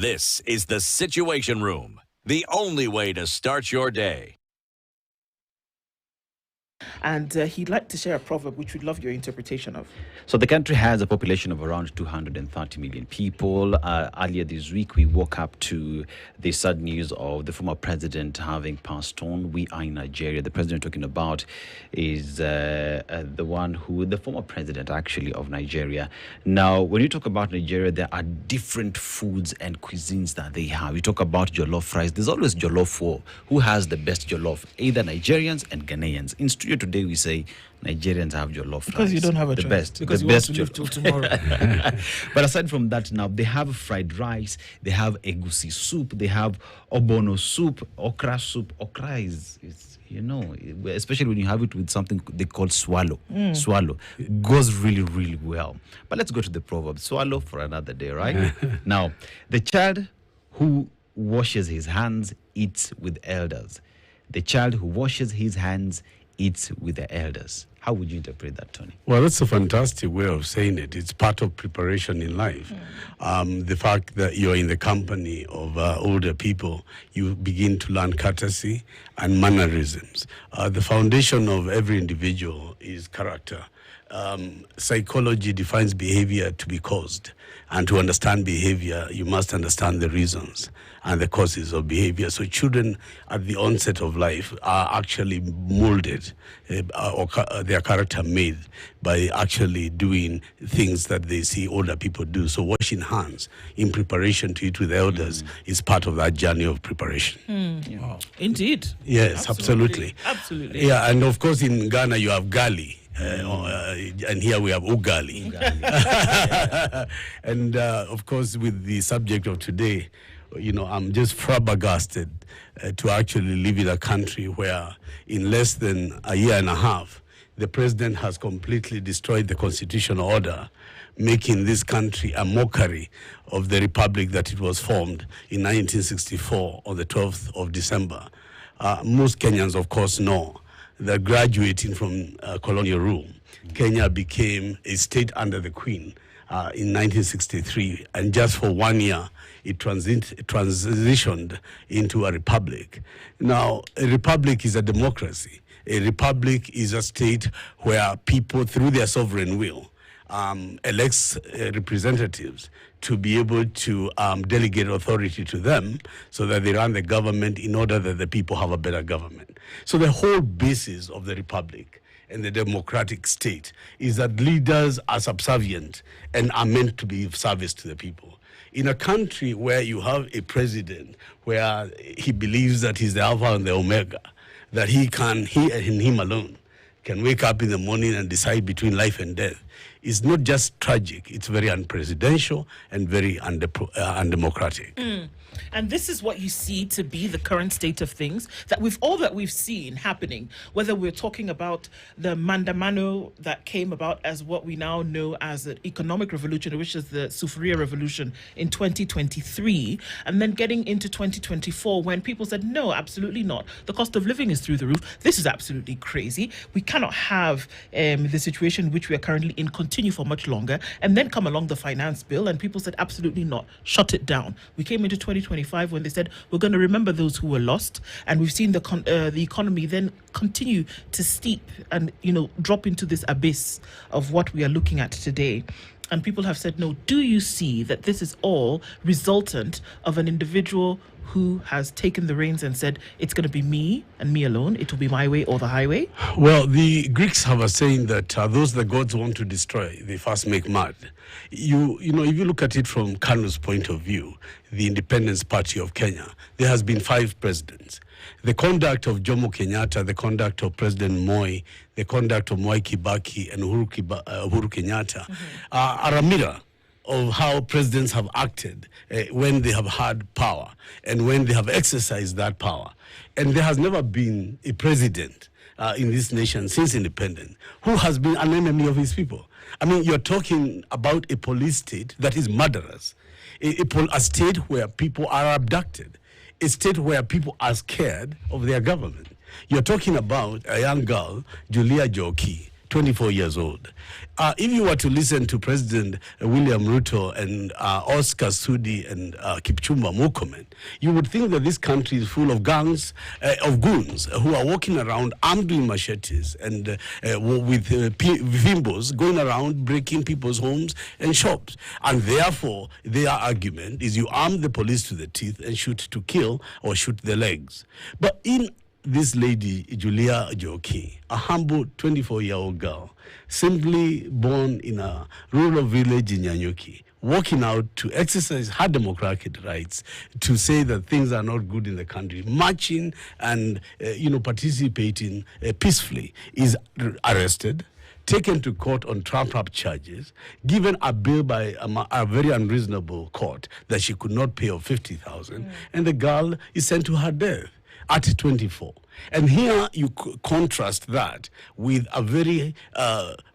This is the Situation Room, the only way to start your day. And he'd like to share a proverb which we'd love your interpretation of. So the country has a population of around 230 million people. Earlier this week, we woke up to the sad news of the former president having passed on. We are in Nigeria. The president talking about is the former president actually of Nigeria. Now, when you talk about Nigeria, there are different foods and cuisines that they have. You talk about jollof rice. There's always jollof for who has the best jollof, either Nigerians and Ghanaians. In studio today, we say Nigerians have jollof because rice. You don't have a the choice. best, because the you best want to live till tomorrow. But aside from that, now they have fried rice, they have egusi soup, they have obono soup, okra soup. Okra is especially when you have it with something they call swallow. Swallow goes really, really well. But let's go to the proverb. Swallow for another day, right? Now, the child who washes his hands eats with elders. The child who washes his hands eats with the elders. How would you interpret that, Tony? Well, that's a fantastic way of saying it. It's part of preparation in life. The fact that you're in the company of older people, you begin to learn courtesy and mannerisms. The foundation of every individual is character. Psychology defines behavior to be caused. And to understand behavior, you must understand the reasons and the causes of behavior. So children at the onset of life are actually molded or their character made by actually doing things that they see older people do. So washing hands in preparation to eat with elders is part of that journey of preparation. Wow. Indeed. Yes, absolutely. Absolutely. Yeah, and of course in Ghana you have gali. And here we have ugali. And of course, with the subject of today, I'm just flabbergasted to actually live in a country where in less than a year and a half, the president has completely destroyed the constitutional order, making this country a mockery of the republic that it was formed in 1964 on the 12th of December. Most Kenyans, of course, know that graduating from colonial rule, Kenya became a state under the Queen in 1963, and just for 1 year, it transitioned into a republic. Now, a republic is a democracy. A republic is a state where people, through their sovereign will, elects representatives to be able to delegate authority to them so that they run the government in order that the people have a better government. So the whole basis of the republic and the democratic state is that leaders are subservient and are meant to be of service to the people. In a country where you have a president where he believes that he's the alpha and the omega, that he and him alone can wake up in the morning and decide between life and death, it's not just tragic, it's very unpresidential and very undemocratic. And this is what you see to be the current state of things, that with all that we've seen happening, whether we're talking about the Mandamano that came about as what we now know as an economic revolution, which is the Sufuria Revolution in 2023, and then getting into 2024 when people said, no, absolutely not. The cost of living is through the roof. This is absolutely crazy. We cannot have the situation which we are currently in continue for much longer. And then come along the finance bill and people said, absolutely not. Shut it down. We came into 2025 when they said we're going to remember those who were lost, and we've seen the economy then continue to steep and drop into this abyss of what we are looking at today. And people have said, no, do you see that this is all resultant of an individual who has taken the reins and said, it's going to be me and me alone, it will be my way or the highway? Well, the Greeks have a saying that those the gods want to destroy, they first make mad. If you look at it from Kanu's point of view, the Independence Party of Kenya, there has been 5 presidents. The conduct of Jomo Kenyatta, the conduct of President Moi, the conduct of Mwai Kibaki and Uhuru Kenyatta are a mirror of how presidents have acted when they have had power and when they have exercised that power. And there has never been a president in this nation since independence who has been an enemy of his people. I mean, you're talking about a police state that is murderous, a state where people are abducted, a state where people are scared of their government. You're talking about a young girl, Julia Joki, 24 years old. If you were to listen to President William Ruto and Oscar Sudi and Kipchumba Murkomen, you would think that this country is full of gangs, of goons who are walking around armed with machetes and with vimbos going around breaking people's homes and shops. And therefore, their argument is you arm the police to the teeth and shoot to kill or shoot the legs. But in this lady, Julia Joki, a humble 24-year-old girl, simply born in a rural village in Nyanyuki, walking out to exercise her democratic rights, to say that things are not good in the country, marching and participating peacefully, is arrested, taken to court on trump-up charges, given a bill by a very unreasonable court that she could not pay of 50,000, and the girl is sent to her death at 24. And here you contrast that with a very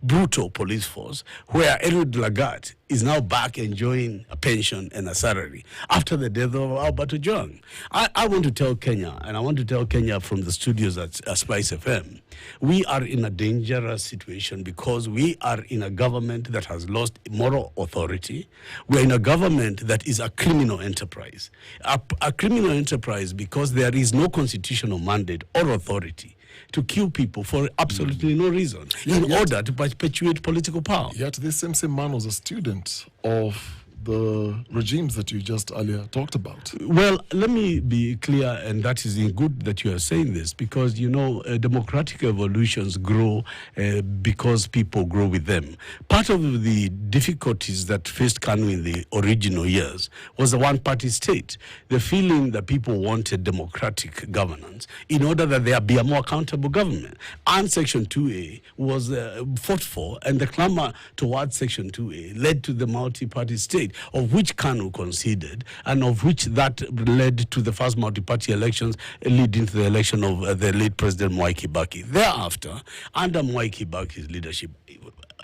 brutal police force where Edward Lagat is now back enjoying a pension and a salary after the death of Albert Ojwang. I want to tell Kenya, and I want to tell Kenya from the studios at Spice FM, we are in a dangerous situation because we are in a government that has lost moral authority. We are in a government that is a criminal enterprise. A criminal enterprise because there is no constitutional mandate or authority to kill people for absolutely no reason in order to perpetuate political power. Yet this same man was a student of the regimes that you just earlier talked about. Well, let me be clear, and that is good that you are saying this, because, democratic evolutions grow because people grow with them. Part of the difficulties that faced Kanu in the original years was a one-party state, the feeling that people wanted democratic governance in order that there be a more accountable government. And Section 2A was fought for, and the clamor towards Section 2A led to the multi-party state, of which Kanu conceded, and of which that led to the first multi-party elections leading to the election of the late President Mwai Kibaki. Thereafter, under Mwai Kibaki's leadership,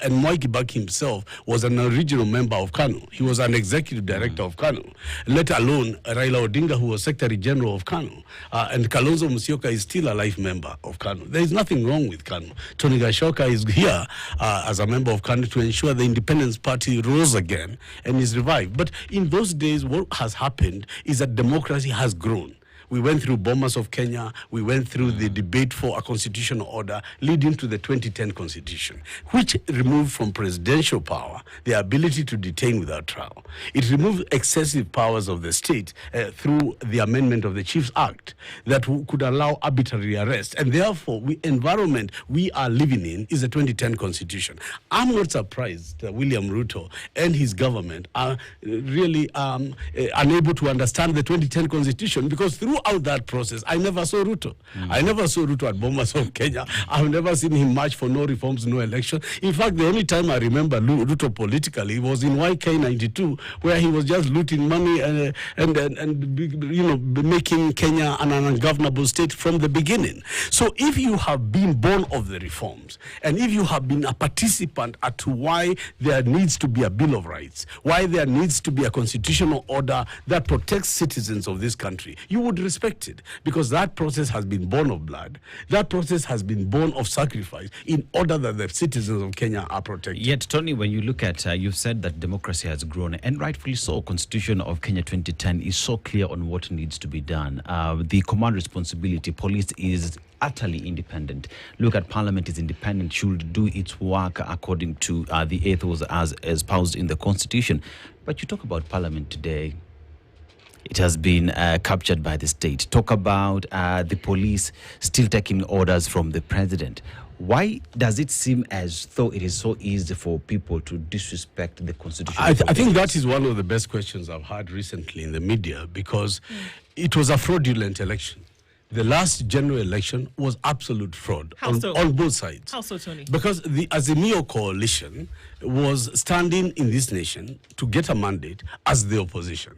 and Mwai Kibaki himself was an original member of KANU. He was an executive director of KANU, let alone Raila Odinga, who was Secretary General of KANU. And Kalonzo Musyoka is still a life member of KANU. There is nothing wrong with KANU. Tony Gachoka is here as a member of KANU to ensure the Independence Party rose again and is revived. But in those days, what has happened is that democracy has grown. We went through Bomas of Kenya. We went through the debate for a constitutional order leading to the 2010 constitution, which removed from presidential power the ability to detain without trial. It removed excessive powers of the state through the amendment of the Chiefs Act that could allow arbitrary arrest. And therefore, the environment we are living in is the 2010 constitution. I'm not surprised that William Ruto and his government are really unable to understand the 2010 constitution, because throughout that process, I never saw Ruto. I never saw Ruto at Bomas of Kenya. I've never seen him march for no reforms, no election. In fact, the only time I remember Ruto politically was in YK 92, where he was just looting money and making Kenya an ungovernable state from the beginning. So if you have been born of the reforms, and if you have been a participant as to why there needs to be a Bill of Rights, why there needs to be a constitutional order that protects citizens of this country, you would respect it, because that process has been born of blood. That process has been born of sacrifice in order that the citizens of Kenya are protected. Yet, Tony, when you look at, you've said that democracy has grown, and rightfully so. Constitution of Kenya 2010 is so clear on what needs to be done. The command responsibility, police is utterly independent. Look at Parliament is independent, should do its work according to the ethos as espoused in the Constitution. But you talk about Parliament today, it has been captured by the state. Talk about the police still taking orders from the president. Why does it seem as though it is so easy for people to disrespect the Constitution? I think that is one of the best questions I've heard recently in the media, because it was a fraudulent election. The last general election was absolute fraud on both sides. How so, Tony? Because the Azimio coalition was standing in this nation to get a mandate as the opposition.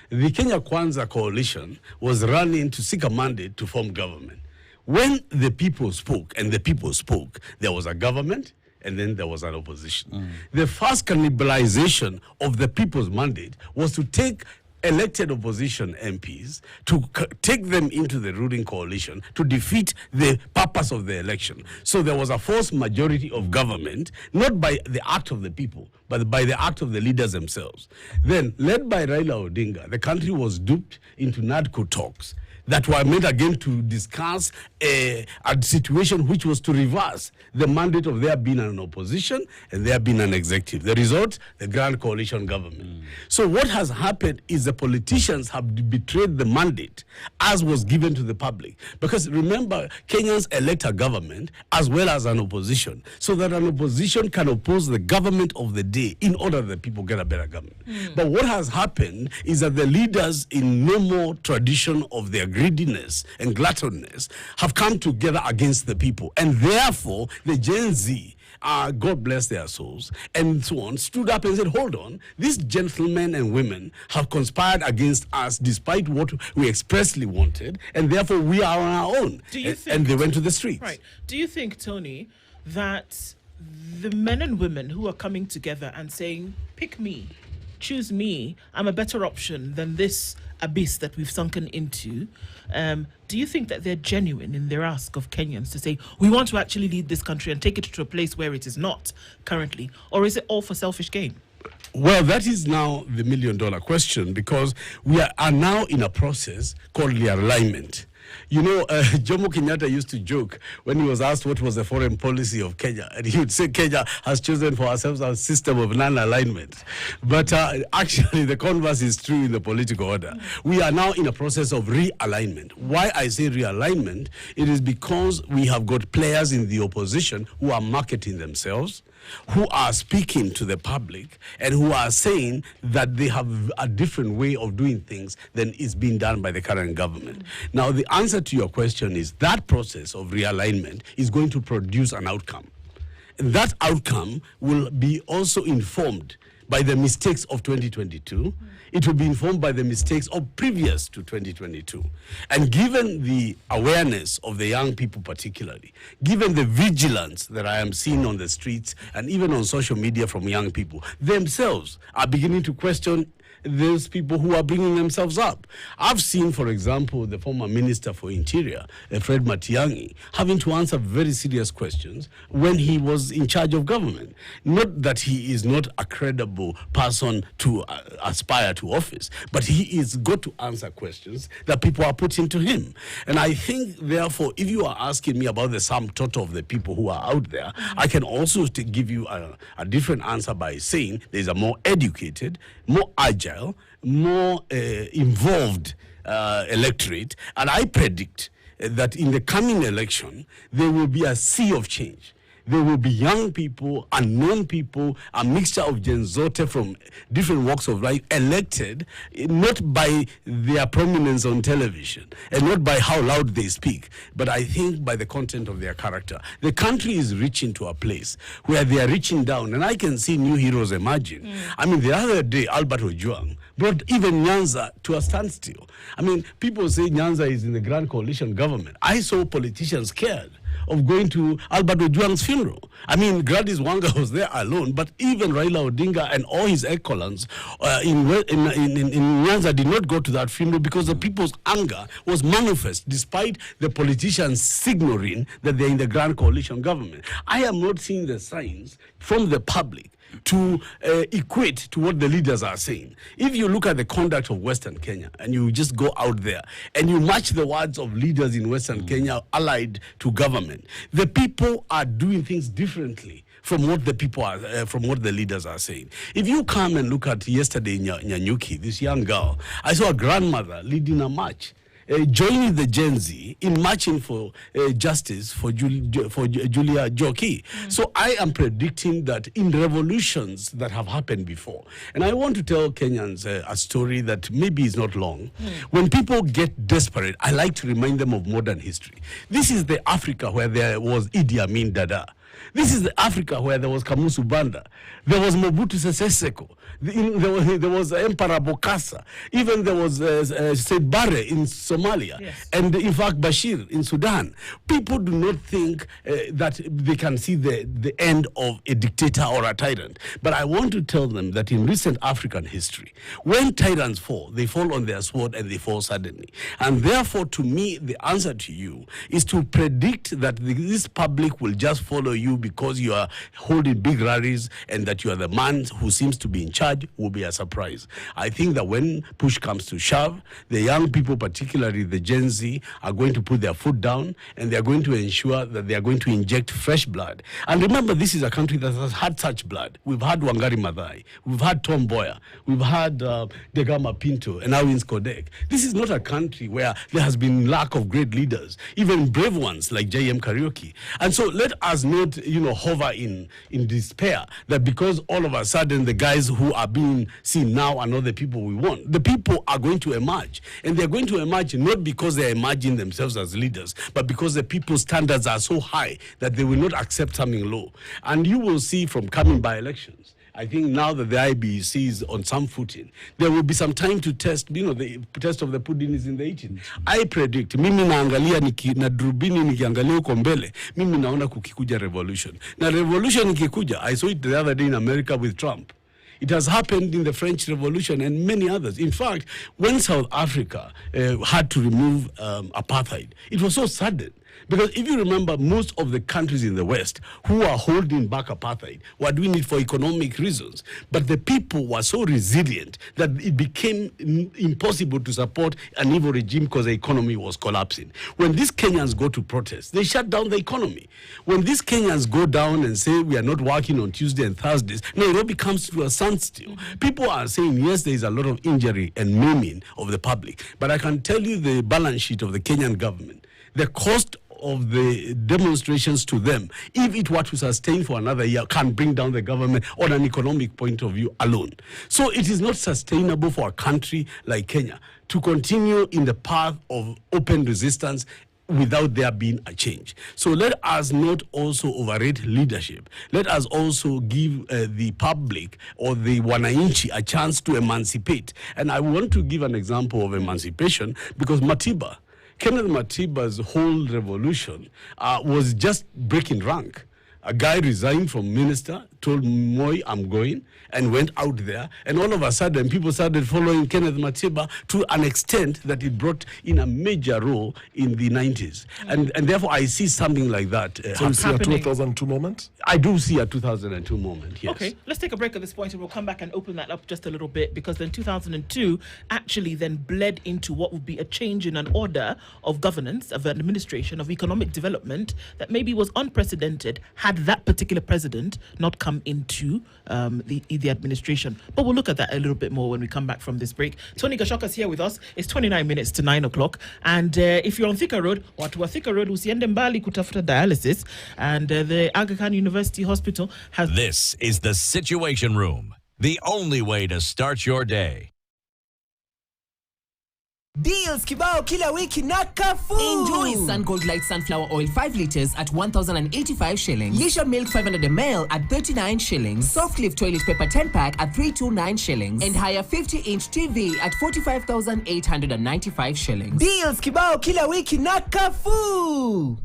The Kenya Kwanza coalition was running to seek a mandate to form government. When the people spoke, and the people spoke, there was a government, and then there was an opposition. The first cannibalization of the people's mandate was to take elected opposition MPs to take them into the ruling coalition to defeat the purpose of the election. So there was a forced majority of government, not by the act of the people, but by the act of the leaders themselves. Then, led by Raila Odinga, the country was duped into NADCO talks that were made again to discuss a situation which was to reverse the mandate of there being an opposition and there being an executive. The result, the grand coalition government. So what has happened is the politicians have betrayed the mandate as was given to the public. Because remember, Kenyans elect a government as well as an opposition, so that an opposition can oppose the government of the day in order that people get a better government. But what has happened is that the leaders in no more tradition of their greediness and gluttoniness have come together against the people. And therefore, the Gen Z, God bless their souls, and so on, stood up and said, hold on, these gentlemen and women have conspired against us despite what we expressly wanted, and therefore we are on our own. Do you think, and they went to the streets. Right. Do you think, Tony, that the men and women who are coming together and saying, pick me, choose me, I'm a better option than this abyss that we've sunken into, do you think that they're genuine in their ask of Kenyans to say, we want to actually lead this country and take it to a place where it is not currently? Or is it all for selfish gain? Well, that is now the million-dollar question, because we are now in a process called realignment. You know, Jomo Kenyatta used to joke when he was asked what was the foreign policy of Kenya, and he would say Kenya has chosen for ourselves a system of non-alignment. But actually, the converse is true in the political order. We are now in a process of realignment. Why I say realignment, it is because we have got players in the opposition who are marketing themselves, who are speaking to the public, and who are saying that they have a different way of doing things than is being done by the current government. Now, the answer to your question is that process of realignment is going to produce an outcome. And that outcome will be also informed by the mistakes of 2022. It will be informed by the mistakes of previous to 2022. And given the awareness of the young people particularly, given the vigilance that I am seeing on the streets and even on social media from young people, themselves are beginning to question those people who are bringing themselves up. I've seen, for example, the former Minister for Interior, Fred Matiang'i, having to answer very serious questions when he was in charge of government. Not that he is not a credible person to aspire to office, but he is got to answer questions that people are putting to him. And I think, therefore, if you are asking me about the sum total of the people who are out there, I can also give you a different answer by saying there's a more educated, more agile, more involved electorate, and I predict that in the coming election there will be a sea of change. There will be young people, unknown people, a mixture of Gen Zote from different walks of life, elected not by their prominence on television and not by how loud they speak, but I think by the content of their character. The country is reaching to a place where they are reaching down, and I can see new heroes emerging. I mean, the other day, Albert Ojwang brought even Nyanza to a standstill. I mean, people say Nyanza is in the Grand Coalition government. I saw politicians scared of going to Albert Ojwang's funeral. I mean, Gladys Wanga was there alone, but even Raila Odinga and all his ecolons in Nyanza did not go to that funeral because the people's anger was manifest despite the politicians signaling that they're in the Grand Coalition government. I am not seeing the signs from the public to equate to what the leaders are saying. If you look at the conduct of Western Kenya and you just go out there and you match the words of leaders in Western Kenya allied to government, the people are doing things differently from what the people are, from what the leaders are saying. If you come and look at yesterday in Nyanyuki, this young girl, I saw a grandmother leading a march, joining the Gen Z in marching for justice for Julia Joki. So I am predicting that in revolutions that have happened before, and I want to tell Kenyans a story that maybe is not long. When people get desperate, I like to remind them of modern history. This is the Africa where there was Idi Amin Dada. This is the Africa where there was Kamuzu Banda, there was Mobutu Sese Seko, there was Emperor Bokassa, even there was Said Barre in Somalia, Yes. and in fact Bashir in Sudan. People do not think that they can see the end of a dictator or a tyrant. But I want to tell them that in recent African history, when tyrants fall, they fall on their sword and they fall suddenly. And therefore, to me, the answer to you is to predict that this public will just follow you because you are holding big rallies and that you are the man who seems to be in charge will be a surprise. I think that when push comes to shove, the young people, particularly the Gen Z, are going to put their foot down and they are going to ensure that they are going to inject fresh blood. And remember, this is a country that has had such blood. We've had Wangari Maathai, we've had Tom Mboya, we've had Degama Pinto, and now Ins Kodek. This is not a country where there has been lack of great leaders, even brave ones like J.M. Kariuki. And so let us not, hover in despair that because all of a sudden the guys who are being seen now are not the people we want. The people are going to emerge, and they're going to emerge not because they're emerging themselves as leaders, but because the people's standards are so high that they will not accept something low. And you will see from coming by elections, I think now that the IBC is on some footing, there will be some time to test. The test of the pudding is in the eating. I predict, mimi naangalia na drubini nikiangalia huko mbele, mimi naona kukikuja revolution. Na revolution ikikuja, I saw it the other day in America with Trump. It has happened in the French Revolution and many others. In fact, when South Africa had to remove apartheid, it was so sudden. Because if you remember, most of the countries in the West who are holding back apartheid were doing it for economic reasons. But the people were so resilient that it became impossible to support an evil regime because the economy was collapsing. When these Kenyans go to protest, they shut down the economy. When these Kenyans go down and say we are not working on Tuesday and Thursdays, Nairobi comes to a standstill. People are saying, yes, there is a lot of injury and maiming of the public. But I can tell you the balance sheet of the Kenyan government, the cost of the demonstrations to them, if it were to sustain for another year, can bring down the government on an economic point of view alone. So it is not sustainable for a country like Kenya to continue in the path of open resistance without there being a change. So let us not also overrate leadership. Let us also give the public or the wananchi a chance to emancipate. And I want to give an example of emancipation because Kenneth Matiba's whole revolution was just breaking rank. A guy resigned from minister, told Moi, I'm going, and went out there. And all of a sudden, people started following Kenneth Matiba to an extent that it brought in a major role in the 90s. And therefore, I see something like that So you see a happening. 2002 moment? I do see a 2002 moment, yes. Okay, let's take a break at this point and we'll come back and open that up just a little bit because then 2002 actually then bled into what would be a change in an order of governance, of administration, of economic development that maybe was unprecedented had that particular president not come into the administration. But we'll look at that a little bit more when we come back from this break. Tony Gachoka is here with us. It's 29 minutes to 9 o'clock. And if you're on Thika Road, watu wa Thika Road, usiende mbali kutafuta dialysis. And the Aga Khan University Hospital has... This is the Situation Room, the only way to start your day. Deals kibao kila wiki na Carrefour. Enjoy Sun Gold Light Sunflower Oil 5 liters at 1,085 shillings. Lisha Milk 500 ml at 39 shillings. Soft Leaf Toilet Paper 10 pack at 329 shillings. And higher 50-inch TV at 45,895 shillings. Deals kibao kila wiki na Carrefour.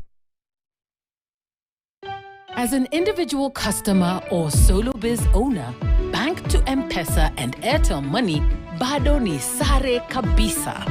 As an individual customer or solo biz owner, bank to M-Pesa and Airtel Money bado ni sare kabisa.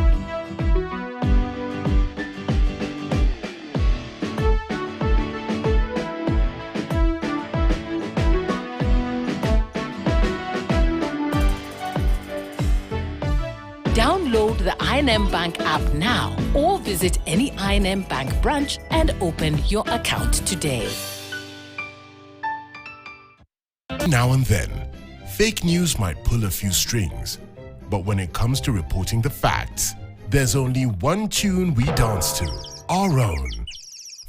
Download the I&M Bank app now or visit any I&M Bank branch and open your account today. Now and then, fake news might pull a few strings, but when it comes to reporting the facts, there's only one tune we dance to, our own.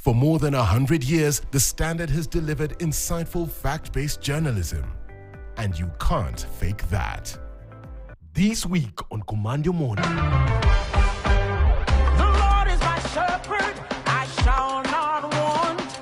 For more than 100 years, The Standard has delivered insightful fact-based journalism, and you can't fake that. This week on Command Your Morning. The Lord is my shepherd, I shall not want.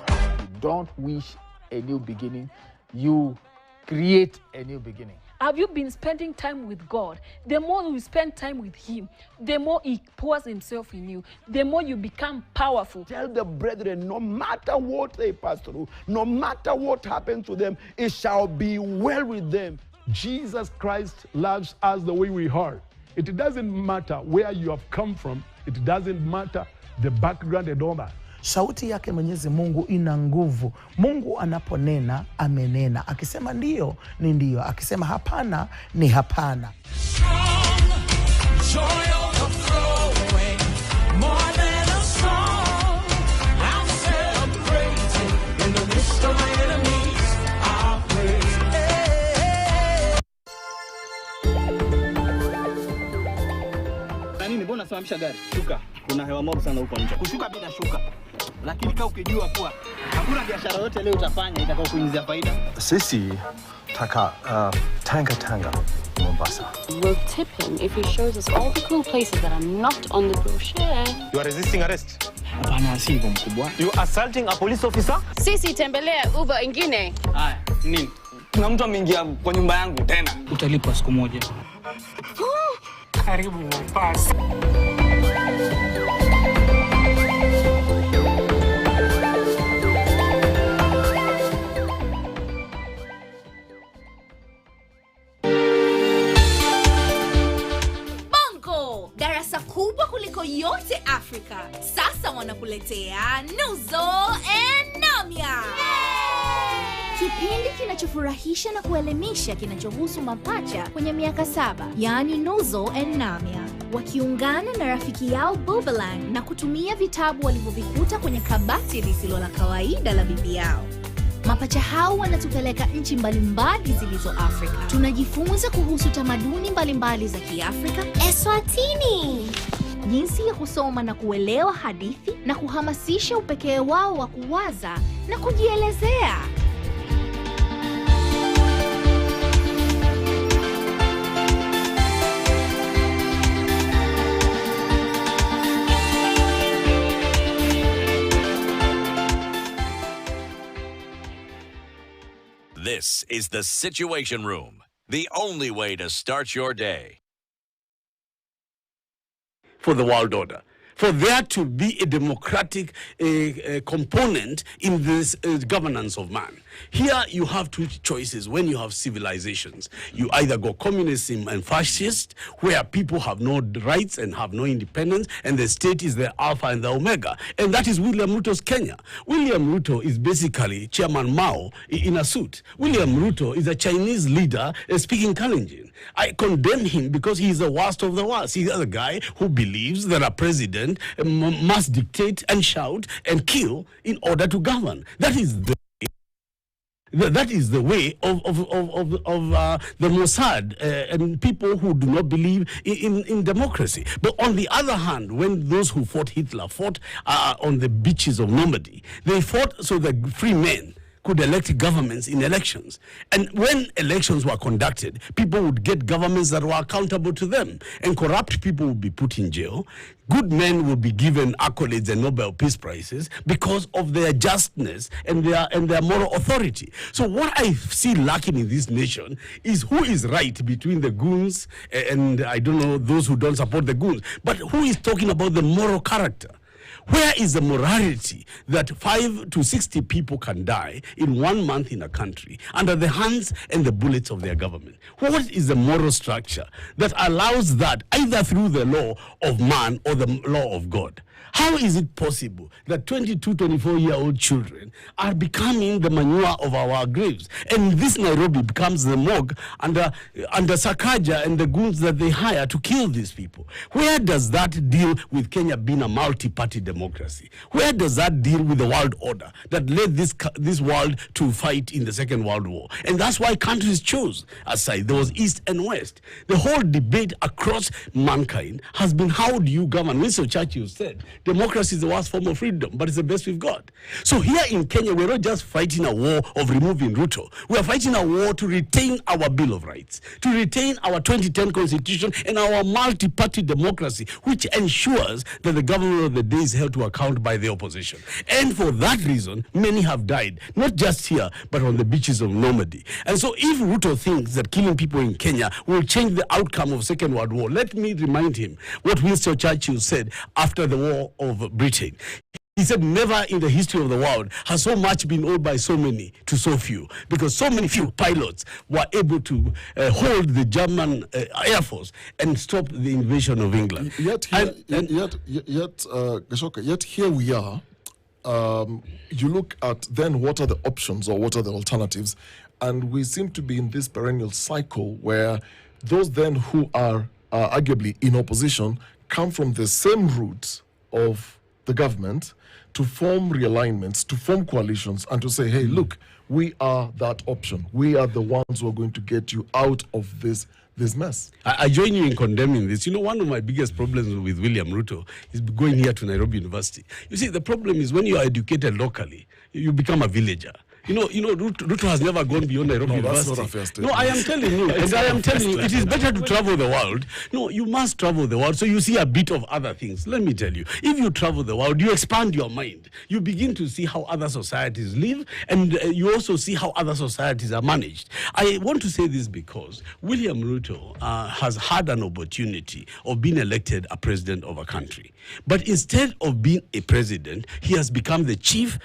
Don't wish a new beginning, you create a new beginning. Have you been spending time with God? The more you spend time with Him, the more He pours Himself in you, the more you become powerful. Tell the brethren, no matter what they pass through, no matter what happens to them, it shall be well with them. Jesus Christ loves us the way we are. It doesn't matter where you have come from. It doesn't matter the background and all that. Sauti yake Mwenyezi Mungu ina nguvu. Mungu anaponena, amenena. Akisema ndio, ni ndio. Akisema hapana, ni hapana. Nini mbona simamisha gari? Shuka. Kuna hewa mob sana huko nje. Kushuka bila shuka. Lakini kama ukijua kuwa hakuna biashara yote leo utafanya itakao kuingizia faida. Sisi taka tanga Mombasa. We'll tip him if he shows us all the cool places that are not on the brochure. You are resisting arrest. Hapana, si hivyo mkubwa. You assaulting a police officer? Sisi tembelea Uber ingine. Haya, nini? Kuna mtu ameingia kwa nyumba yangu tena. Utalipwa siku moja. Karibu Mombasa. Darasa kubwa kuliko yote Afrika. Sasa wanakuletea Nuzo and Namia. Kipindi kinachofurahisha na kuelimisha kinachohusu mapacha kwenye miaka 7, yani Nuzo and Namia. Wakiungana na rafiki yao Bubelang na kutumia vitabu walivyovikuta kwenye kabati lisilo la kawaida la bibi yao. Mapacha hao wanatupeleka nchi mbalimbali zilizo Afrika. Tunajifunza kuhusu tamaduni mbalimbali za Kiafrika, Eswatini, jinsi ya kusoma na kuelewa hadithi na kuhamasisha upekee wao wa kuwaza na kujielezea. This is the Situation Room, the only way to start your day. For the world order, for there to be a democratic component in this governance of man. Here you have two choices when you have civilizations. You either go communism and fascist, where people have no rights and have no independence, and the state is the alpha and the omega. And that is William Ruto's Kenya. William Ruto is basically Chairman Mao in a suit. William Ruto is a Chinese leader speaking Kalenjin. I condemn him because he is the worst of the worst. He is a guy who believes that a president must dictate and shout and kill in order to govern. That is the way of the Mossad and people who do not believe in democracy. But on the other hand, when those who fought Hitler fought on the beaches of Normandy, they fought so that free men could elect governments in elections. And when elections were conducted, people would get governments that were accountable to them, and corrupt people would be put in jail. Good men will be given accolades and Nobel Peace Prizes because of their justness and their moral authority. So what I see lacking in this nation is who is right between the goons and I don't know, those who don't support the goons, but who is talking about the moral character? Where is the morality that 5 to 60 people can die in 1 month in a country under the hands and the bullets of their government? What is the moral structure that allows that either through the law of man or the law of God? How is it possible that 22, 24-year-old children are becoming the manure of our graves? And this Nairobi becomes the morgue under Sakaja and the goons that they hire to kill these people. Where does that deal with Kenya being a multi-party democracy? Where does that deal with the world order that led this world to fight in the Second World War? And that's why countries chose a side. There was East and West. The whole debate across mankind has been, how do you govern? Winston Churchill said, Democracy is the worst form of freedom, but it's the best we've got. So here in Kenya, we're not just fighting a war of removing Ruto. We are fighting a war to retain our Bill of Rights, to retain our 2010 Constitution and our multi-party democracy, which ensures that the government of the day is held to account by the opposition. And for that reason, many have died, not just here, but on the beaches of Normandy. And so if Ruto thinks that killing people in Kenya will change the outcome of Second World War, let me remind him what Winston Churchill said after the War of Britain. He said, never in the history of the world has so much been owed by so many to so few, because so many few pilots were able to hold the German Air Force and stop the invasion of England. Yet here we are. You look at then what are the options or what are the alternatives, and we seem to be in this perennial cycle where those then who are arguably in opposition come from the same roots of the government to form realignments, to form coalitions, and to say, hey, look, we are that option. We are the ones who are going to get you out of this mess. I join you in condemning this. You know, one of my biggest problems with William Ruto is going here to Nairobi University. You see, the problem is when you are educated locally, you become a villager. You know, Ruto has never gone beyond Nairobi University. That's not a fair statement. No, I am telling you, and I am telling you, it is better to travel the world. No, you must travel the world so you see a bit of other things. Let me tell you, if you travel the world, you expand your mind. You begin to see how other societies live, and you also see how other societies are managed. I want to say this because William Ruto has had an opportunity of being elected a president of a country. But instead of being a president, he has become the chief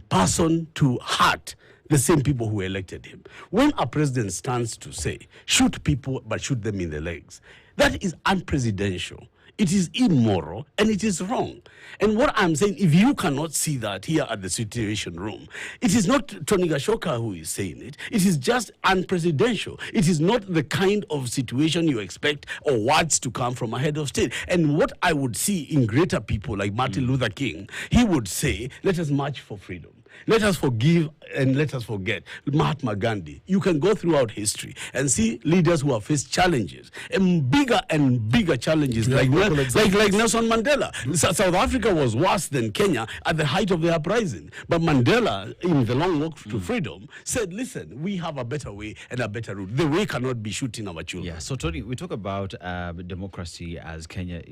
person to hurt the same people who elected him. When a president stands to say, shoot people, but shoot them in the legs, that is unpresidential. It is immoral and it is wrong. And what I'm saying, if you cannot see that here at the Situation Room, it is not Tony Gachoka who is saying it. It is just unpresidential. It is not the kind of situation you expect or words to come from a head of state. And what I would see in greater people like Martin Luther King, he would say, let us march for freedom. Let us forgive and let us forget. Mahatma Gandhi. You can go throughout history and see leaders who have faced challenges and bigger challenges like Nelson Mandela. South Africa was worse than Kenya at the height of the uprising. But Mandela, in the long walk to freedom, said, listen, we have a better way and a better route. The way cannot be shooting our children. Yeah, so Tony, we talk about democracy as Kenya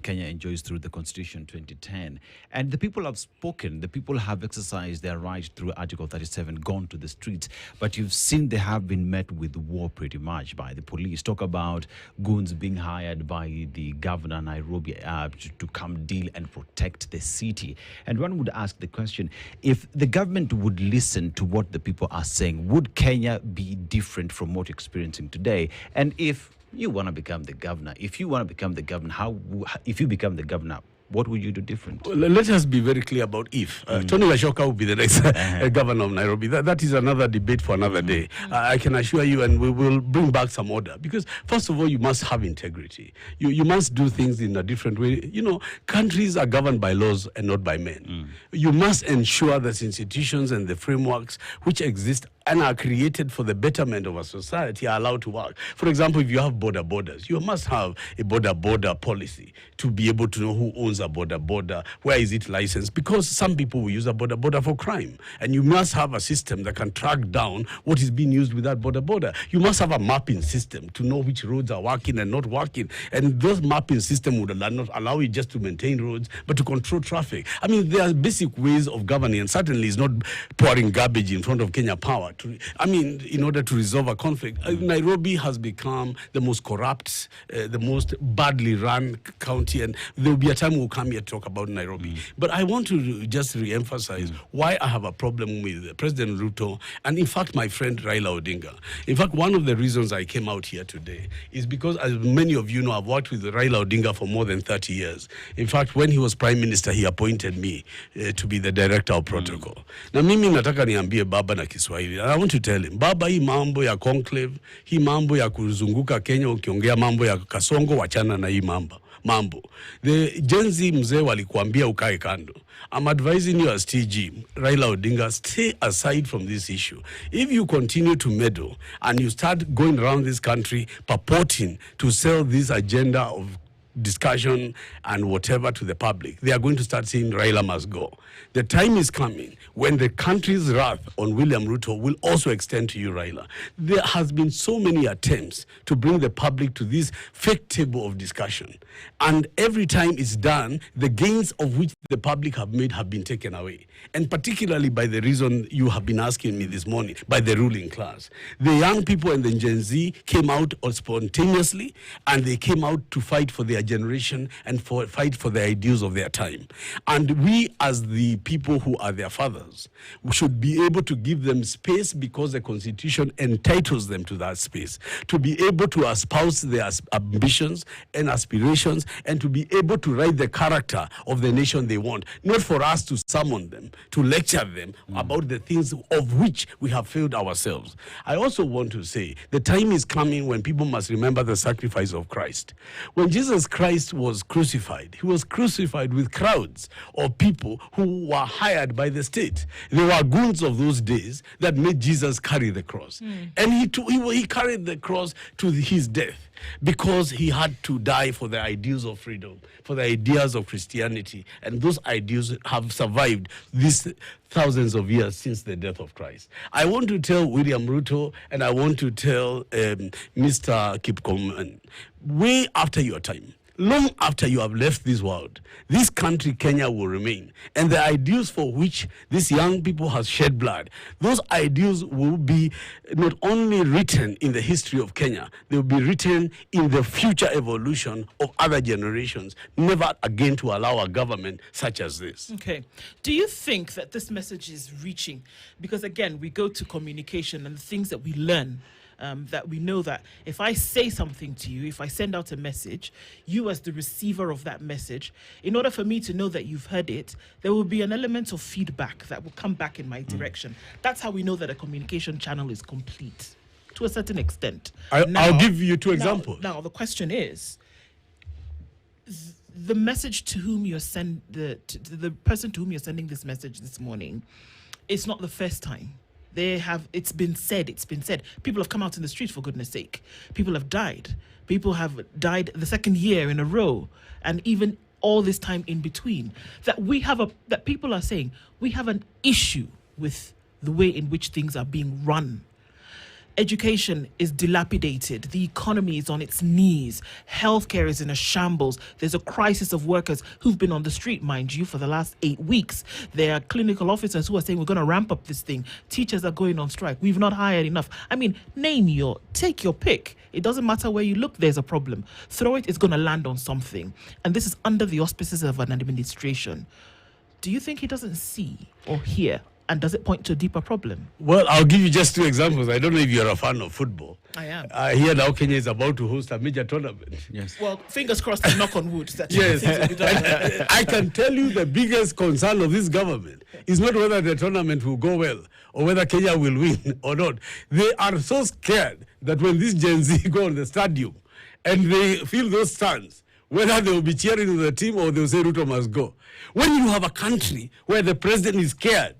enjoys through the Constitution 2010. And the people have spoken. The people have exercised their right through Article 37, gone to the streets, but you've seen they have been met with war pretty much by the police. Talk about goons being hired by the governor Nairobi to come deal and protect the city. And one would ask the question, if the government would listen to what the people are saying, would Kenya be different from what you're experiencing today? And if you want to become the governor, if you become the governor, what would you do different? Well, let us be very clear about if. Tony Gachoka will be the next governor of Nairobi. That is another debate for another day. I can assure you, and we will bring back some order. Because, first of all, you must have integrity. You must do things in a different way. You know, countries are governed by laws and not by men. You must ensure that institutions and the frameworks which exist and are created for the betterment of a society are allowed to work. For example, if you have borders, you must have a border policy to be able to know who owns a border, where is it licensed, because some people will use a border for crime. And you must have a system that can track down what is being used with that border. You must have a mapping system to know which roads are working and not working. And those mapping system would not allow you just to maintain roads, but to control traffic. I mean, there are basic ways of governing, and certainly it's not pouring garbage in front of Kenya Power. In order to resolve a conflict. Nairobi has become the most corrupt, the most badly run county, and there will be a time we'll come here to talk about Nairobi. But I want to just re-emphasize why I have a problem with President Ruto and, in fact, my friend Raila Odinga. In fact, one of the reasons I came out here today is because, as many of you know, I've worked with Raila Odinga for more than 30 years. In fact, when he was Prime Minister, he appointed me to be the Director of Protocol. Na mimi nataka niambie baba na Kiswahili. I want to tell him, baba, hii mambo ya conclave, hii mambo ya kuzunguka Kenya ukiongea mambo ya Kasongo, wachana na hii mambo. The Gen Z mzee walikuambia ukae kando. I'm advising you as TG, Raila Odinga, stay aside from this issue. If you continue to meddle and you start going around this country purporting to sell this agenda of discussion and whatever to the public, they are going to start saying Raila must go. The time is coming when the country's wrath on William Ruto will also extend to you, Raila. There has been so many attempts to bring the public to this fake table of discussion. And every time it's done, the gains of which the public have made have been taken away. And particularly by the reason you have been asking me this morning, by the ruling class. The young people and the Gen Z came out spontaneously, and they came out to fight for their generation and fight for the ideals of their time. And we, as the people who are their fathers, we should be able to give them space because the Constitution entitles them to that space, to be able to espouse their ambitions and aspirations, and to be able to write the character of the nation they want, not for us to summon them, to lecture them about the things of which we have failed ourselves. I also want to say the time is coming when people must remember the sacrifice of Christ. When Jesus Christ was crucified, he was crucified with crowds of people who were hired by the state. They were goons of those days that made Jesus carry the cross. And he carried the cross to his death, because he had to die for the ideals of freedom, for the ideas of Christianity. And those ideals have survived these thousands of years since the death of Christ. I want to tell William Ruto, and I want to tell Mr. Kipkomen, way after your time, long after you have left this world, this country, Kenya, will remain. And the ideals for which these young people have shed blood, those ideals will be not only written in the history of Kenya, they will be written in the future evolution of other generations, never again to allow a government such as this. Okay. Do you think that this message is reaching? Because again, we go to communication and the things that we learn. That we know that if I say something to you, if I send out a message, you as the receiver of that message, in order for me to know that you've heard it, there will be an element of feedback that will come back in my direction. That's how we know that a communication channel is complete, to a certain extent. I'll give you two examples. Now, the question is, the message to whom you're the person to whom you're sending this message this morning, it's not the first time. It's been said. People have come out in the street, for goodness sake. People have died. People have died the second year in a row, and even all this time in between. That people are saying we have an issue with the way in which things are being run. Education is dilapidated. The economy is on its knees. Healthcare is in a shambles. There's a crisis of workers who've been on the street, mind you, for the last 8 weeks. There are clinical officers who are saying we're going to ramp up this thing. Teachers are going on strike. We've not hired enough. I mean, take your pick. It doesn't matter where you look, there's a problem. Throw it's going to land on something. And this is under the auspices of an administration. Do you think he doesn't see or hear? And does it point to a deeper problem? Well, I'll give you just two examples. I don't know if you're a fan of football. I am. I hear now Kenya is about to host a major tournament. Yes. Well, fingers crossed and knock on wood. Yes. I can tell you the biggest concern of this government is not whether the tournament will go well or whether Kenya will win or not. They are so scared that when this Gen Z go on the stadium and they feel those stands, whether they will be cheering the team or they will say Ruto must go. When you have a country where the president is scared,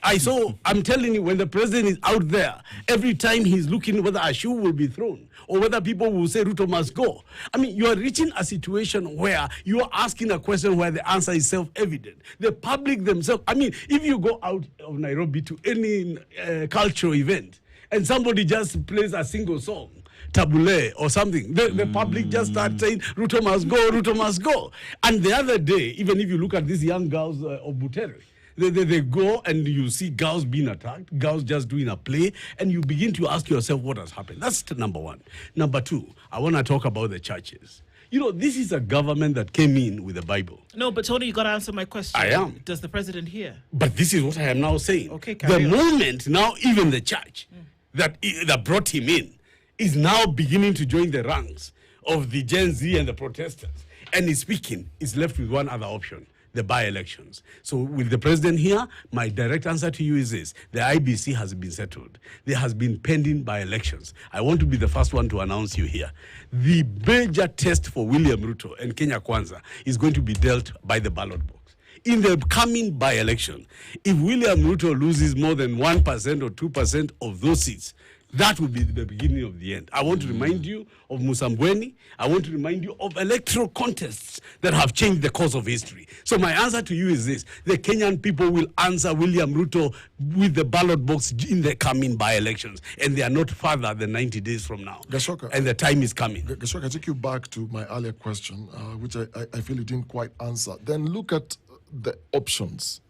I'm telling you, when the president is out there, every time he's looking whether a shoe will be thrown or whether people will say Ruto must go. I mean, you are reaching a situation where you are asking a question where the answer is self-evident. The public themselves, I mean, if you go out of Nairobi to any cultural event and somebody just plays a single song, tabule or something, the public just start saying Ruto must go, Ruto must go. And the other day, even if you look at these young girls of Butere, they go and you see girls being attacked, girls just doing a play, and you begin to ask yourself what has happened. That's number one. Number two, I want to talk about the churches. You know, this is a government that came in with the Bible. No, but Tony, you got to answer my question. I am. Does the president hear? But this is what I am now saying. Okay, the moment now even the church that brought him in is now beginning to join the ranks of the Gen Z and the protesters. And he's speaking, is left with one other option: the by-elections. So with the president here, my direct answer to you is this: the IBC has been settled. There has been pending by-elections. I want to be the first one to announce you here. The major test for William Ruto and Kenya Kwanza is going to be dealt by the ballot box. In the coming by-election, if William Ruto loses more than 1% or 2% of those seats, that will be the beginning of the end. I want to remind you of Musambweni. I want to remind you of electoral contests that have changed the course of history. So my answer to you is this. The Kenyan people will answer William Ruto with the ballot box in the coming by-elections. And they are not further than 90 days from now. Gachoka, and the time is coming. Gachoka, I take you back to my earlier question, which I feel you didn't quite answer. Then look at the options.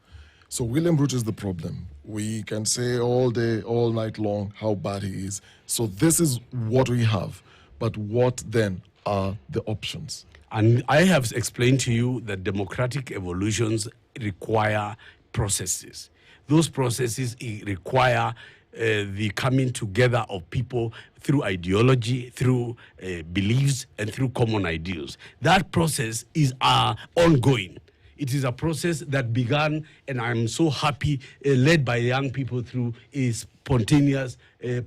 So William Ruto is the problem. We can say all day, all night long how bad he is. So this is what we have. But what then are the options? And I have explained to you that democratic evolutions require processes. Those processes require the coming together of people through ideology, through beliefs, and through common ideals. That process is ongoing. It is a process that began, and I'm so happy, led by young people through a spontaneous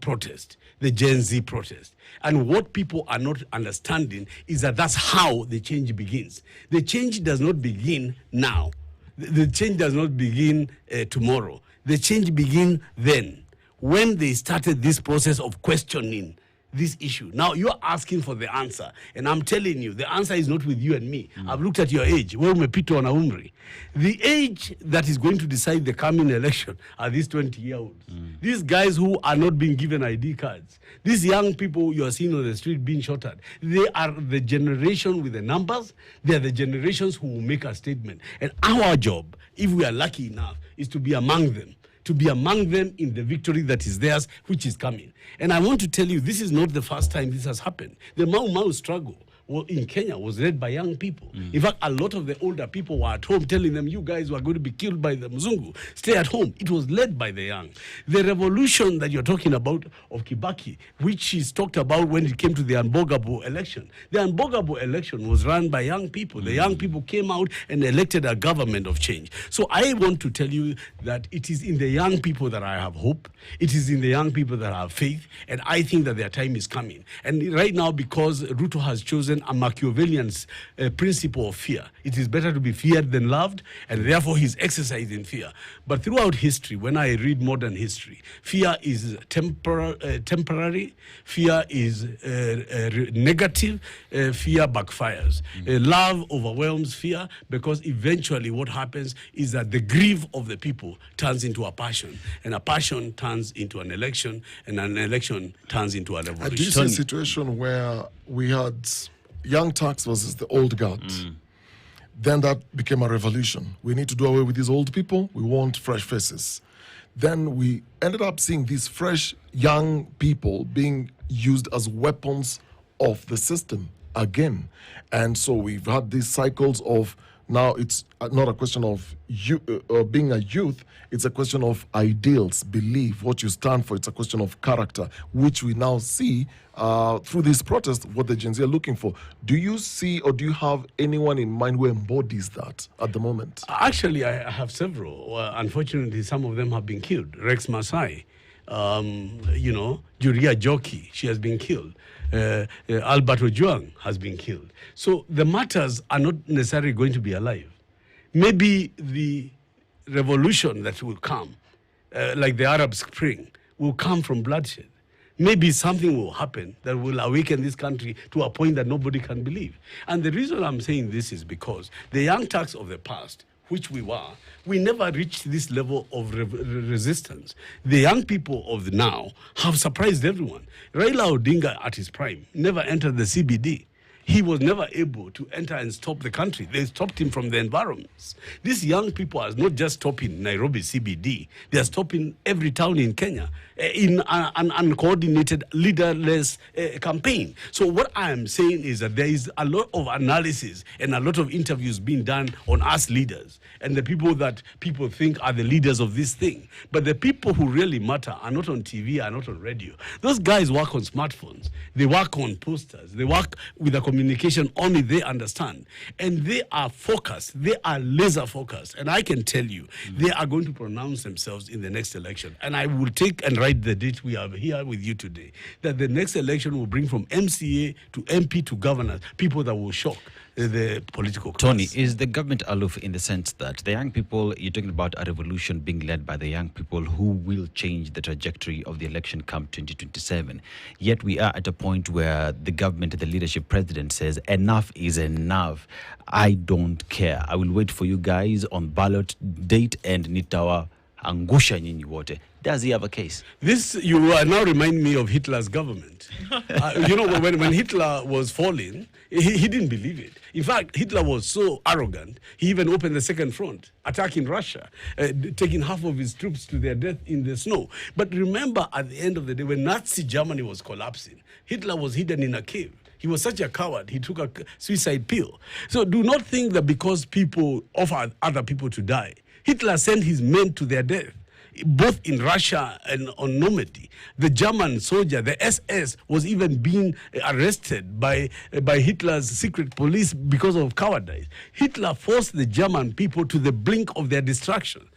protest, the Gen Z protest. And what people are not understanding is that that's how the change begins. The change does not begin now. The change does not begin tomorrow. The change begins then, when they started this process of questioning this issue. Now you're asking for the answer, and I'm telling you, the answer is not with you and me. I've looked at your age. The age that is going to decide the coming election are these 20-year-olds. These guys who are not being given ID cards. These young people you are seeing on the street being shot at. They are the generation with the numbers. They are the generations who will make a statement. And our job, if we are lucky enough, is to be among them. To be among them in the victory that is theirs, which is coming. And I want to tell you, this is not the first time this has happened. The Mau Mau struggle in Kenya was led by young people. In fact, a lot of the older people were at home telling them, you guys were going to be killed by the Mzungu. Stay at home. It was led by the young. The revolution that you're talking about of Kibaki, which is talked about when it came to the Unbogable election. The Unbogable election was run by young people. The young people came out and elected a government of change. So I want to tell you that it is in the young people that I have hope. It is in the young people that I have faith. And I think that their time is coming. And right now, because Ruto has chosen a Machiavellian principle of fear. It is better to be feared than loved, and therefore he's exercising fear. But throughout history, when I read modern history, fear is temporary, fear is negative, fear backfires. Love overwhelms fear, because eventually what happens is that the grief of the people turns into a passion, and a passion turns into an election, and an election turns into a revolution. Do you see a situation where we had young Turks versus the old guard? Then that became a revolution. We need to do away with these old people. We want fresh faces. Then we ended up seeing these fresh young people being used as weapons of the system again. And so we've had these cycles of, now it's not a question of being a youth, it's a question of ideals, belief, what you stand for. It's a question of character, which we now see through this protest, what the Gen Z are looking for. Do you see, or do you have anyone in mind who embodies that at the moment? Actually, I have several. Unfortunately, some of them have been killed. Rex Masai, Juria Joki, she has been killed. Albert Ojwang has been killed. So the matters are not necessarily going to be alive. Maybe the revolution that will come, like the Arab Spring, will come from bloodshed. Maybe something will happen that will awaken this country to a point that nobody can believe. And the reason I'm saying this is because the young Turks of the past, which we were, we never reached this level of resistance. The young people of now have surprised everyone. Raila Odinga at his prime never entered the CBD. He was never able to enter and stop the country. They stopped him from the environments. These young people are not just stopping Nairobi CBD. They are stopping every town in Kenya in an uncoordinated, leaderless campaign. So what I am saying is that there is a lot of analysis and a lot of interviews being done on us leaders and the people that people think are the leaders of this thing. But the people who really matter are not on TV, are not on radio. Those guys work on smartphones. They work on posters. They work with a communication only they understand. And they are focused. They are laser focused. And I can tell you, they are going to pronounce themselves in the next election. And I will take and write write the date we are here with you today, that the next election will bring from MCA to MP to governors, people that will shock the political class. Tony, is the government aloof in the sense that the young people, you're talking about a revolution being led by the young people who will change the trajectory of the election come 2027? Yet we are at a point where the government, the leadership, president says, enough is enough. I don't care. I will wait for you guys on ballot date and nitawa angusha nyinyi wote. Does he have a case? This, you are now remind me of Hitler's government. You know, when Hitler was falling, he didn't believe it. In fact, Hitler was so arrogant, he even opened the second front, attacking Russia, taking half of his troops to their death in the snow. But remember, at the end of the day, when Nazi Germany was collapsing, Hitler was hidden in a cave. He was such a coward, he took a suicide pill. So do not think that because people offered other people to die, Hitler sent his men to their death. Both in Russia and on Normandy, the German soldier, the SS, was even being arrested by Hitler's secret police because of cowardice. Hitler forced the German people to the brink of their destruction.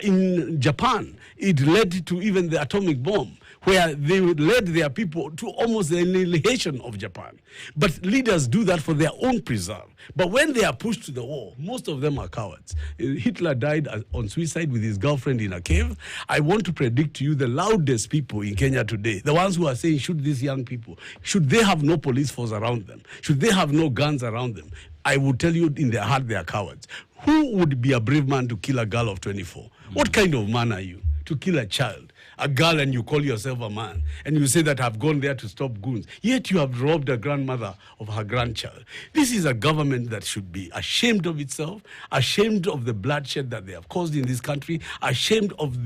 In Japan, it led to even the atomic bomb, where they led their people to almost the annihilation of Japan. But leaders do that for their own preserve. But when they are pushed to the wall, most of them are cowards. Hitler died on suicide with his girlfriend in a cave. I want to predict to you the loudest people in Kenya today, the ones who are saying, should these young people, should they have no police force around them? Should they have no guns around them? I will tell you in their heart they are cowards. Who would be a brave man to kill a girl of 24? What kind of man are you to kill a child? A girl, and you call yourself a man, and you say that I've gone there to stop goons, yet you have robbed a grandmother of her grandchild. This is a government that should be ashamed of itself, ashamed of the bloodshed that they have caused in this country, ashamed of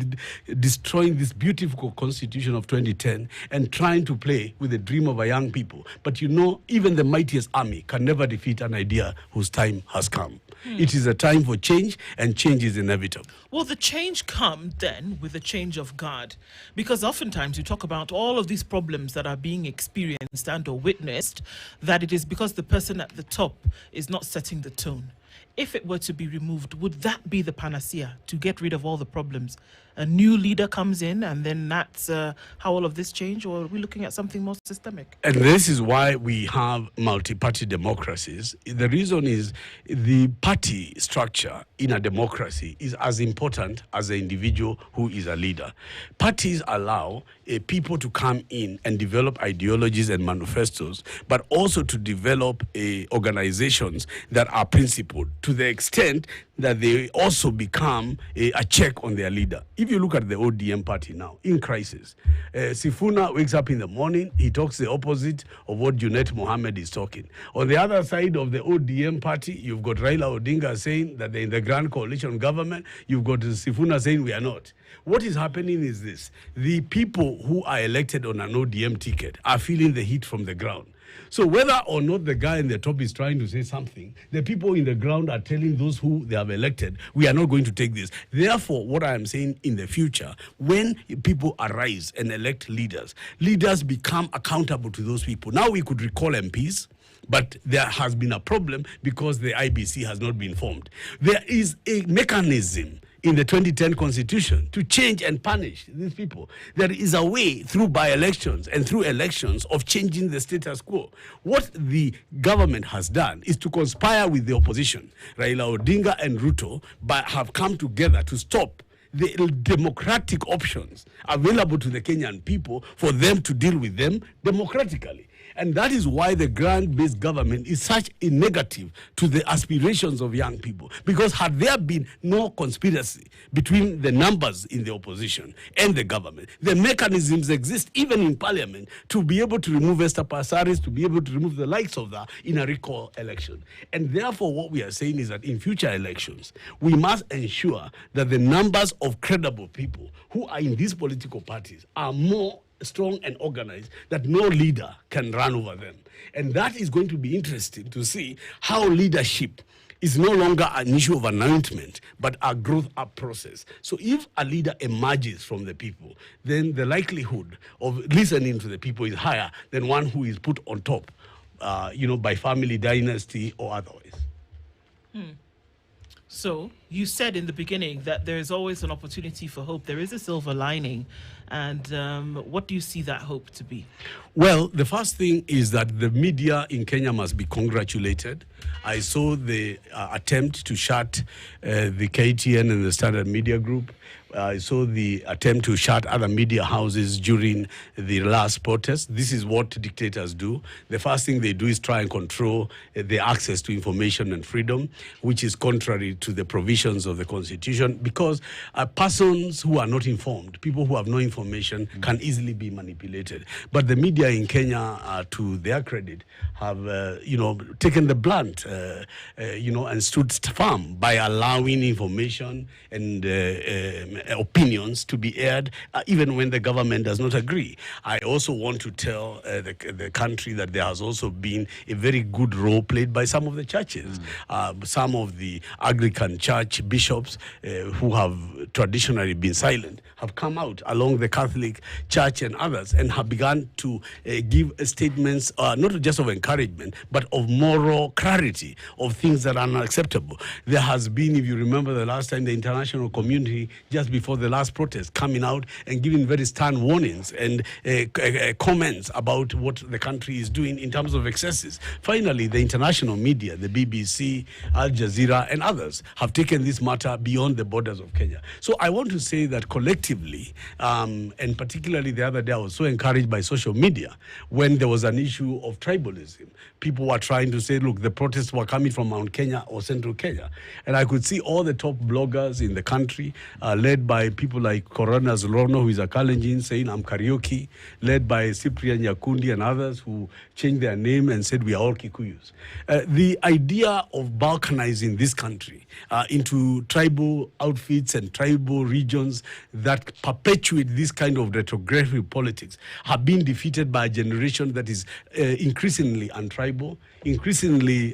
destroying this beautiful constitution of 2010 and trying to play with the dream of a young people. But you know, even the mightiest army can never defeat an idea whose time has come. It is a time for change, and change is inevitable. Will the change come then with the change of God? Because oftentimes you talk about all of these problems that are being experienced and or witnessed, that it is because the person at the top is not setting the tone. If it were to be removed, would that be the panacea to get rid of all the problems? A new leader comes in and then that's how all of this change, or are we looking at something more systemic? And this is why we have multi-party democracies. The reason is the party structure in a democracy is as important as the individual who is a leader. Parties allow people to come in and develop ideologies and manifestos, but also to develop organizations that are principled to the extent that they also become a check on their leader. If you look at the ODM party now, in crisis, Sifuna wakes up in the morning, he talks the opposite of what Junet Mohammed is talking. On the other side of the ODM party, you've got Raila Odinga saying that they're in the grand coalition government. You've got Sifuna saying we are not. What is happening is this: the people who are elected on an ODM ticket are feeling the heat from the ground. So whether or not the guy in the top is trying to say something, the people in the ground are telling those who they have elected, we are not going to take this. Therefore, what I am saying, in the future, when people arise and elect leaders, leaders become accountable to those people. Now we could recall MPs, but there has been a problem because the IBC has not been formed. There is a mechanism in the 2010 Constitution to change and punish these people. There is a way through by-elections and through elections of changing the status quo. What the government has done is to conspire with the opposition. Raila Odinga and Ruto have come together to stop the democratic options available to the Kenyan people for them to deal with them democratically. And that is why the grant-based government is such a negative to the aspirations of young people. Because had there been no conspiracy between the numbers in the opposition and the government, the mechanisms exist even in parliament to be able to remove Esther Passaris, to be able to remove the likes of that in a recall election. And therefore what we are saying is that in future elections, we must ensure that the numbers of credible people who are in these political parties are more strong and organized, that no leader can run over them. And that is going to be interesting to see how leadership is no longer an issue of anointment, but a growth up process. So if a leader emerges from the people, then the likelihood of listening to the people is higher than one who is put on top, by family dynasty or otherwise. So you said in the beginning that there is always an opportunity for hope. There is a silver lining. And what do you see that hope to be? Well, the first thing is that the media in Kenya must be congratulated. I saw the attempt to shut the KTN and the Standard Media Group. I saw the attempt to shut other media houses during the last protest. This is what dictators do. The first thing they do is try and control the access to information and freedom, which is contrary to the provisions of the Constitution, because persons who are not informed, people who have no information, can easily be manipulated. But the media in Kenya, to their credit, have taken the blunt, and stood firm by allowing information and opinions to be aired, even when the government does not agree. I also want to tell the country that there has also been a very good role played by some of the churches. Some of the Anglican church bishops who have traditionally been silent have come out along the Catholic Church and others and have begun to give statements, not just of encouragement, but of moral clarity of things that are unacceptable. There has been, if you remember the last time, the international community, just before the last protest, coming out and giving very stern warnings and comments about what the country is doing in terms of excesses. Finally, the international media, the BBC, Al Jazeera, and others have taken this matter beyond the borders of Kenya. So I want to say that collectively, and particularly the other day, I was so encouraged by social media when there was an issue of tribalism. People were trying to say, look, the protests were coming from Mount Kenya or Central Kenya. And I could see all the top bloggers in the country, led by people like Coronas Rono, who is a Kalenjin, saying, I'm Karaoke, led by Cyprian Yakundi and others who changed their name and said, we are all Kikuyus. The idea of balkanizing this country into tribal outfits and tribal regions that perpetuate this kind of retrogressive politics have been defeated by a generation that is increasingly untribal, increasingly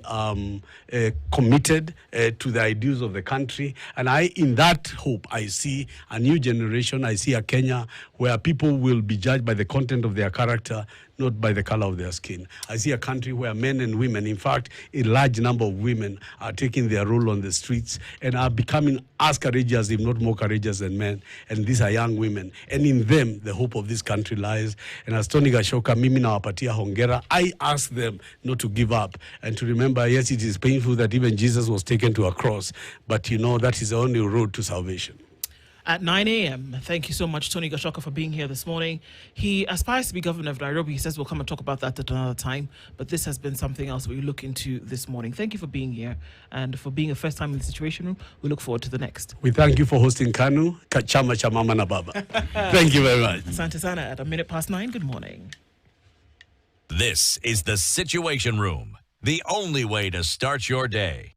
committed to the ideals of the country. And in that hope, I see a new generation. I see a Kenya where people will be judged by the content of their character, not by the color of their skin. I see a country where men and women, in fact, a large number of women are taking their role on the streets and are becoming as courageous, if not more courageous than men. And these are young women. And in them, the hope of this country lies. And as Tony Gachoka, mimi nawapatia hongera, I ask them not to give up and to remember, yes, it is painful that even Jesus was taken to a cross, but that is the only road to salvation. At 9 a.m. Thank you so much, Tony Gachoka, for being here this morning. He aspires to be governor of Nairobi. He says we'll come and talk about that at another time. But this has been something else we look into this morning. Thank you for being here and for being a first time in the Situation Room. We look forward to the next. We thank you for hosting KANU, Chama cha Mama na Baba. Thank you very much. Asante sana. At 9:01. Good morning. This is the Situation Room, the only way to start your day.